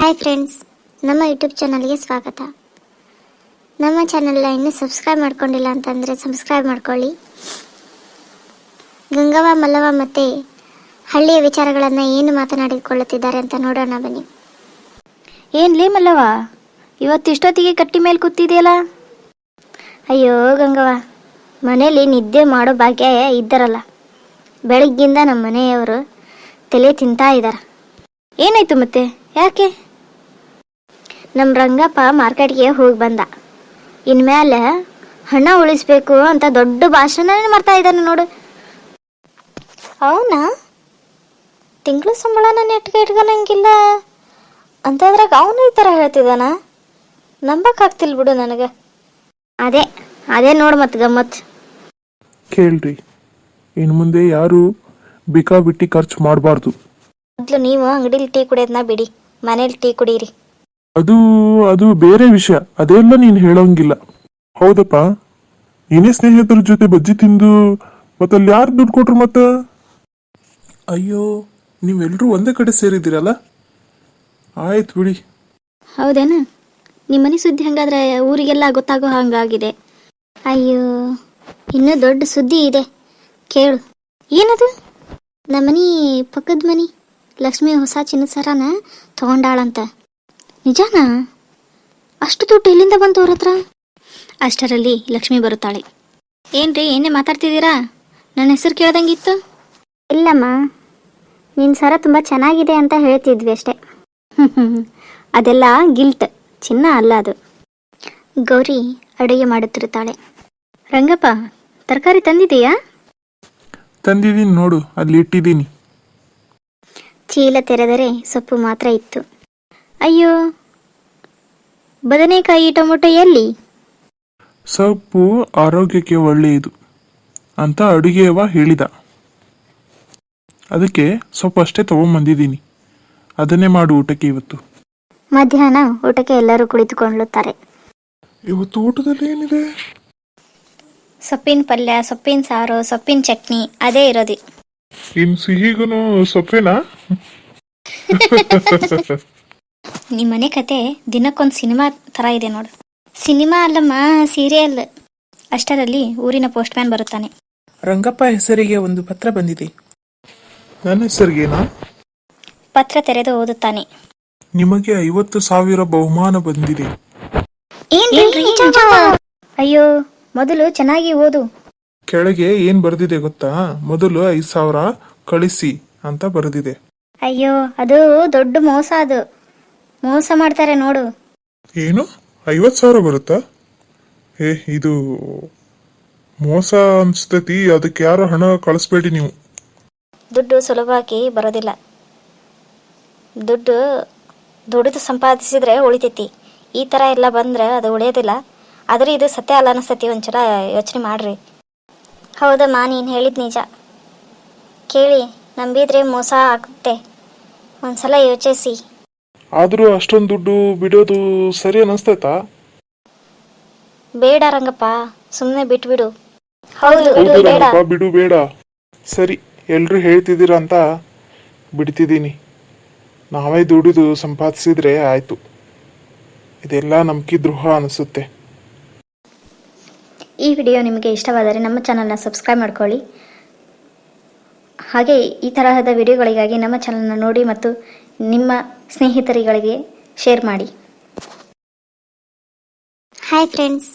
Hi friends, ನಮ್ಮ YouTube ಚಾನಲ್ಗೆ ಸ್ವಾಗತ. ನಮ್ಮ ಚಾನಲ್ನ ಇನ್ನೂ ಸಬ್ಸ್ಕ್ರೈಬ್ ಮಾಡ್ಕೊಂಡಿಲ್ಲ ಅಂತಂದರೆ ಸಬ್ಸ್ಕ್ರೈಬ್ ಮಾಡ್ಕೊಳ್ಳಿ. ಗಂಗವ್ವ, ಮಲ್ಲವ್ವ ಮತ್ತು ಹಳ್ಳಿಯ ವಿಚಾರಗಳನ್ನು ಏನು ಮಾತನಾಡಿಕೊಳ್ಳುತ್ತಿದ್ದಾರೆ ಅಂತ ನೋಡೋಣ ಬನ್ನಿ. ಏನ್ಲೇ ಮಲ್ಲವ್ವ, ಇವತ್ತಿಷ್ಟೊತ್ತಿಗೆ ಕಟ್ಟಿ ಮೇಲೆ ಕೂತಿದೆಯಲ್ಲ? ಅಯ್ಯೋ ಗಂಗವ್ವ, ಮನೇಲಿ ನಿದ್ದೆ ಮಾಡೋ ಭಾಗ್ಯ ಇದ್ದಾರಲ್ಲ, ಬೆಳಗ್ಗಿಂದ ನಮ್ಮ ಮನೆಯವರು ತಲೆ ತಿಂತಾ ಇದ್ದಾರೆ. ಏನಾಯ್ತು ಮತ್ತೆ, ಯಾಕೆ? ನಮ್ಮ ರಂಗಪ್ಪ ಮಾರ್ಕೆಟ್ಗೆ ಹೋಗಿ ಬಂದ. ಇನ್ಮೇಲೆ ಹಣ ಉಳಿಸ್ಬೇಕು ಅಂತ ದೊಡ್ಡ ಭಾಷಣ ಮಾಡ್ತಾ ಇದ್ದಾನೆ ನೋಡು. ಅವನಾ? ತಿಂಗಳ ಸಂಬಳನ ನೆಟ್ಗೆ ಇಟ್ಕೊಳಂಗಿಲ್ಲ ಅಂತಂದ್ರಾಗ ಅವನು ಈ ಥರ ಹೇಳ್ತಿದ್ದಾನ? ನಂಬಕ್ಕಾಗ್ತಿಲ್ಲ ಬಿಡು ನನಗೆ. ಅದೇ ನೋಡು ಮತ್ತೆ ಗಮ್ಮತ್. ಕೇಳ್ರಿ, ಇನ್ನು ಮುಂದೆ ಯಾರು ಬೇಕಾಬಿಟ್ಟಿ ಖರ್ಚು ಮಾಡಬಾರ್ದು. ಮೊದಲು ನೀವು ಅಂಗಡಿಲಿ ಟೀ ಕುಡಿಯೋದನ್ನ ಬಿಡಿ, ಮನೇಲಿ ಟೀ ಕುಡೀರಿ. ಅದು ಬೇರೆ ವಿಷಯ, ಅದೆಲ್ಲ ನೀನು ಹೇಳೋಂಗಿಲ್ಲ. ಹೌದಪ್ಪ, ನೀನೇ ಸ್ನೇಹಿತರ ಜೊತೆ ಬಜ್ಜಿ ತಿಂದು ಮತ್ತಲ್ಲಿ ಯಾರು ದುಡ್ಡು ಕೊಟ್ರು ಮತ್ತ? ಅಯ್ಯೋ, ನೀವೆಲ್ಲರೂ ಒಂದೇ ಕಡೆ ಸೇರಿದ್ದೀರಲ್ಲ, ಆಯ್ತು ಬಿಡಿ. ಹೌದೇನಾ? ನಿಮ್ಮ ಮನೆ ಸುದ್ದಿ ಹಂಗಾದ್ರೆ ಊರಿಗೆಲ್ಲ ಗೊತ್ತಾಗೋ ಹಂಗಾಗಿದೆ. ಅಯ್ಯೋ, ಇನ್ನೂ ದೊಡ್ಡ ಸುದ್ದಿ ಇದೆ, ಕೇಳು. ಏನದು? ನಮ್ಮನೆ ಪಕ್ಕದ ಮನೆ ಲಕ್ಷ್ಮಿ ಹೊಸ ಚಿನ್ನದ ಸರನ ತಗೊಂಡಾಳಂತ. ನಿಜಾನಾ? ಅಷ್ಟು ದುಡ್ಡು ಎಲ್ಲಿಂದ ಬಂತು ಅವ್ರ ಹತ್ರ? ಅಷ್ಟರಲ್ಲಿ ಲಕ್ಷ್ಮಿ ಬರುತ್ತಾಳೆ. ಏನ್ರಿ, ಏನೇ ಮಾತಾಡ್ತಿದ್ದೀರಾ? ನನ್ನ ಹೆಸರು ಕೇಳ್ದಂಗಿತ್ತು. ಇಲ್ಲಮ್ಮ, ನಿನ್ನ ಸರ ತುಂಬ ಚೆನ್ನಾಗಿದೆ ಅಂತ ಹೇಳ್ತಿದ್ವಿ ಅಷ್ಟೆ. ಅದೆಲ್ಲ ಗಿಲ್ಟ್, ಚಿನ್ನ ಅಲ್ಲ ಅದು. ಗೌರಿ ಅಡುಗೆ ಮಾಡುತ್ತಿರುತ್ತಾಳೆ. ರಂಗಪ್ಪ, ತರಕಾರಿ ತಂದಿದೆಯಾ? ತಂದಿದ್ದೀನಿ ನೋಡು, ಅಲ್ಲಿ ಇಟ್ಟಿದ್ದೀನಿ. ಚೀಲ ತೆರೆದರೆ ಸೊಪ್ಪು ಮಾತ್ರ ಇತ್ತು. ಅಯ್ಯೋ, ಬದನೆಕಾಯಿ ಟೊಮೊಟೊ ಎಲ್ಲಿ? ಸೊಪ್ಪು ಆರೋಗ್ಯಕ್ಕೆ ಒಳ್ಳೆಯದು ಅಂತ ಅಡುಗೆಯವ ಹೇಳಿದ, ಅದಕ್ಕೆ ಸೊಪ್ಪು ಅಷ್ಟೇ ತಗೊಂಬಂದಿದ್ದೀನಿ. ಅದನ್ನೇ ಮಾಡು ಊಟಕ್ಕೆ ಇವತ್ತು. ಮಧ್ಯಾಹ್ನ ಊಟಕ್ಕೆ ಎಲ್ಲರೂ ಕುಳಿತುಕೊಳ್ಳುತ್ತಾರೆ. ಇವತ್ತು ಊಟದಲ್ಲಿ ಏನಿದೆ? ಸೊಪ್ಪಿನ ಪಲ್ಯ, ಸೊಪ್ಪಿನ ಸಾರು, ಸೊಪ್ಪಿನ ಚಟ್ನಿ, ಅದೇ ಇರೋದು. ಇನ್ನು ಸಿಹಿಗೂ ಸೊಪ್ಪೇನಾ? ನಿಮ್ಮ ಮನೆ ಕತೆ ದಿನಕ್ಕೊಂದು ಸಿನಿಮಾ ಥರ ಇದೆ ನೋಡು. ಸಿನಿಮಾ ಅಲ್ಲಮ್ಮ, ಸೀರಿಯಲ್. ಅಷ್ಟರಲ್ಲಿ ಊರಿನ ಪೋಸ್ಟ್ ಮ್ಯಾನ್ ಬರುತ್ತಾನೆ. ರಂಗಪ್ಪ ಹೆಸರಿಗೆ ಒಂದು ಪತ್ರ ಬಂದಿದೆ. ನನ್ನ ಹೆಸರಿಗೇನಾ? ಪತ್ರ ತೆರೆದು ಓದುತ್ತಾನೆ. ನಿಮಗೆ 50,000 ಬಹುಮಾನ ಬಂದಿದೆ. ಅಯ್ಯೋ, ಮೊದಲು ಚೆನ್ನಾಗಿ ಓದು. ಕೆಳಗೆ ಏನ್ ಬರ್ದಿದೆ ಗೊತ್ತಾ? ಮೊದಲು 5,000 ಕಳಿಸಿ ಅಂತ ಬರೆದಿದೆ. ಅಯ್ಯೋ, ಅದು ದೊಡ್ಡ ಮೋಸ. ಅದು ಮೋಸ ಮಾಡ್ತಾರೆ ನೋಡು. ಏನು 50,000 ಬರುತ್ತಾ? ಇದು ಮೋಸ ಅನ್ಸ್ತತಿ. ಅದಕ್ಕೆ ಯಾರು ಹಣ ಕಳಿಸ್ಬೇಡಿ ನೀವು. ದುಡ್ಡು ಸುಲಭವಾಗಿ ಬರೋದಿಲ್ಲ. ದುಡ್ಡು ದುಡಿದು ಸಂಪಾದಿಸಿದ್ರೆ ಉಳಿತೈತಿ. ಈ ಥರ ಎಲ್ಲ ಬಂದ್ರೆ ಅದು ಉಳಿಯೋದಿಲ್ಲ. ಆದರೆ ಇದು ಸತ್ಯ ಅಲ್ಲ ಅನಿಸ್ತತಿ. ಒಂಚೂರ ಯೋಚನೆ ಮಾಡ್ರಿ. ಹೌದಮ್ಮ, ನೀನು ಹೇಳಿದ ನಿಜ. ಕೇಳಿ ನಂಬಿದ್ರೆ ಮೋಸ ಆಗುತ್ತೆ. ಒಂದ್ಸಲ ಯೋಚಿಸಿ. ಆದರೂ ಅಷ್ಟೊಂದು ದುಡ್ಡು ಬಿಡೋದು ಸರಿ ಅನಿಸ್ತೈತಾ? ಬೇಡ ರಂಗಪ್ಪ, ಸುಮ್ಮನೆ ಬಿಟ್ಬಿಡು. ಹೌದು, ಬೇಡ. ಬಿಡು ಬೇಡ. ಸರಿ, ಎಲ್ರು ಹೇಳ್ತಿದ್ದೀರ ಅಂತ ಬಿಡ್ತಿದ್ದೀನಿ. ನಾವೇ ದುಡಿದು ಸಂಪಾದಿಸಿದ್ರೆ ಆಯ್ತು. ಇದೆಲ್ಲ ನಂಬಿಕೆ ದ್ರೋಹ ಅನಿಸುತ್ತೆ. ಈ ವಿಡಿಯೋ ನಿಮಗೆ ಇಷ್ಟವಾದರೆ ನಮ್ಮ ಚಾನಲ್ನ ಸಬ್ಸ್ಕ್ರೈಬ್ ಮಾಡ್ಕೊಳ್ಳಿ. ಹಾಗೆ ಈ ತರಹದ ವಿಡಿಯೋಗಳಿಗಾಗಿ ನಮ್ಮ ಚಾನಲ್ನ ನೋಡಿ ಮತ್ತು ನಿಮ್ಮ ಸ್ನೇಹಿತರುಗಳಿಗೆ ಶೇರ್ ಮಾಡಿ. Hi friends,